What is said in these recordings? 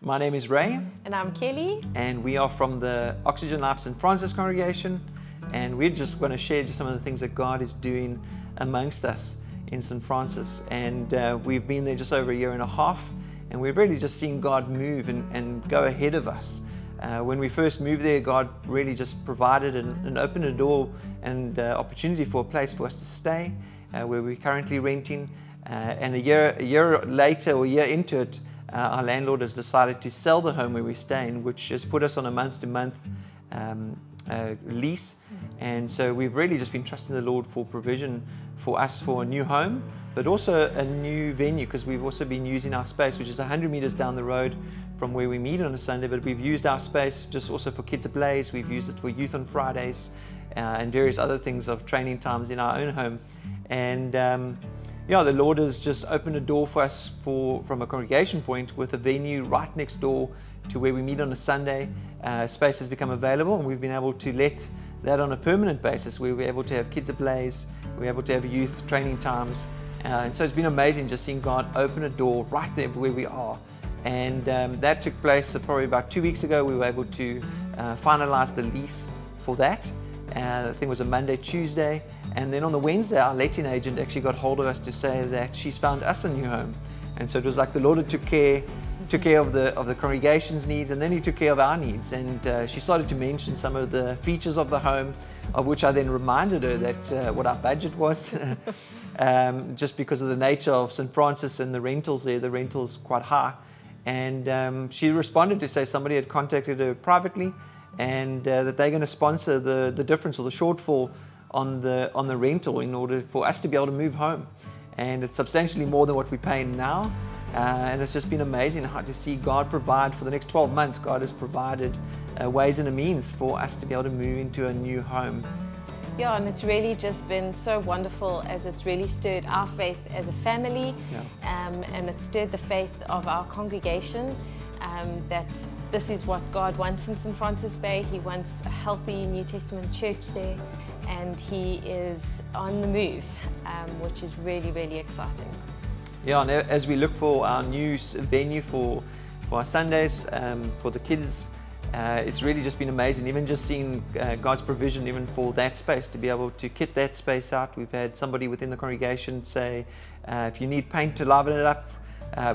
My name is Ray. And I'm Kelly. And we are from the Oxygen Life St. Francis congregation. And we're just going to share just some of the things that God is doing amongst us in St. Francis. And we've been there just over a year and a half. And we've really just seen God move and go ahead of us. When we first moved there, God really just provided and opened a door and opportunity for a place for us to stay, where we're currently renting. And a year later, or a year into it, our landlord has decided to sell the home where we're staying, which has put us on a month-to-month lease. And so we've really just been trusting the Lord for provision for us for a new home, but also a new venue, because we've also been using our space, which is 100 meters down the road from where we meet on a Sunday. But we've used our space just also for Kids Ablaze. We've used it for youth on Fridays and various other things of training times in our own home. And the Lord has just opened a door for us from a congregation point with a venue right next door to where we meet on a Sunday. Space has become available, and we've been able to let that on a permanent basis, where we're able to have Kids Ablaze, we're able to have youth training times. And so it's been amazing just seeing God open a door right there where we are. And that took place probably about 2 weeks ago. We were able to finalize the lease for that. I think it was a Monday, Tuesday. And then on the Wednesday, our letting agent actually got hold of us to say that she's found us a new home. And so it was like the Lord took care of the congregation's needs, and then he took care of our needs. And she started to mention some of the features of the home, of which I then reminded her that what our budget was. Just because of the nature of St. Francis and the rentals there, the rental's quite high. And she responded to say somebody had contacted her privately, and that they're going to sponsor the difference or the shortfall on the rental in order for us to be able to move home. And it's substantially more than what we're paying now. And it's just been amazing how to see God provide for the next 12 months. God has provided ways and a means for us to be able to move into a new home. Yeah, and it's really just been so wonderful, as it's really stirred our faith as a family. And it's stirred the faith of our congregation, that this is what God wants in St. Francis Bay. He wants a healthy New Testament church there, and he is on the move, which is really, really exciting. Yeah, and as we look for our new venue for our Sundays, for the kids, it's really just been amazing, even just seeing God's provision even for that space, to be able to kit that space out. We've had somebody within the congregation say, if you need paint to liven it up,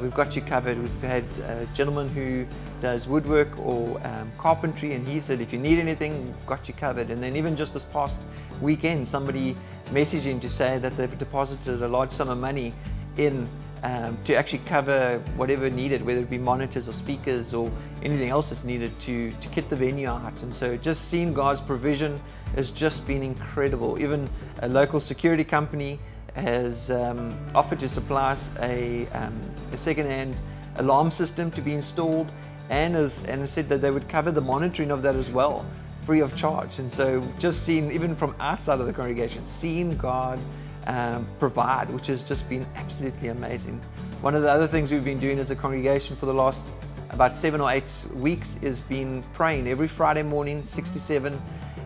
we've got you covered. We've had a gentleman who does woodwork or carpentry, and he said, if you need anything, we've got you covered. And then even just this past weekend, somebody messaging to say that they've deposited a large sum of money in to actually cover whatever needed, whether it be monitors or speakers or anything else that's needed to kit the venue out. And so just seeing God's provision has just been incredible. Even a local security company has offered to supply us a second-hand alarm system to be installed, and said that they would cover the monitoring of that as well, free of charge. And so just seeing, even from outside of the congregation, seeing God provide, which has just been absolutely amazing. One of the other things we've been doing as a congregation for the last about 7 or 8 weeks is been praying every Friday morning, 6 to 7,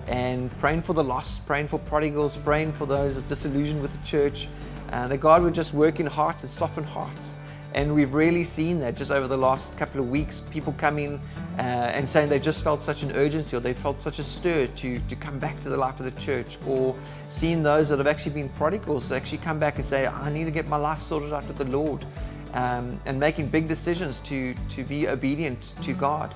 and praying for the lost, praying for prodigals, praying for those disillusioned with the church, that God would just work in hearts and soften hearts. And we've really seen that just over the last couple of weeks, people coming and saying they just felt such an urgency, or they felt such a stir to come back to the life of the church, or seeing those that have actually been prodigals actually come back and say, I need to get my life sorted out with the Lord, and making big decisions to be obedient to God.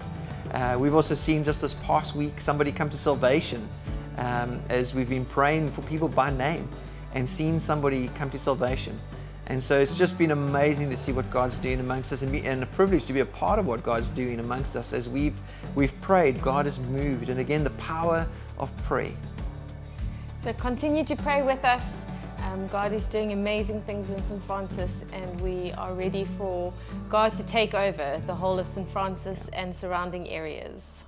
We've also seen just this past week somebody come to salvation, as we've been praying for people by name and seeing somebody come to salvation. And so it's just been amazing to see what God's doing amongst us, and a privilege to be a part of what God's doing amongst us. As we've prayed, God has moved, and again, the power of prayer. So continue to pray with us. God is doing amazing things in St. Francis, and we are ready for God to take over the whole of St. Francis and surrounding areas.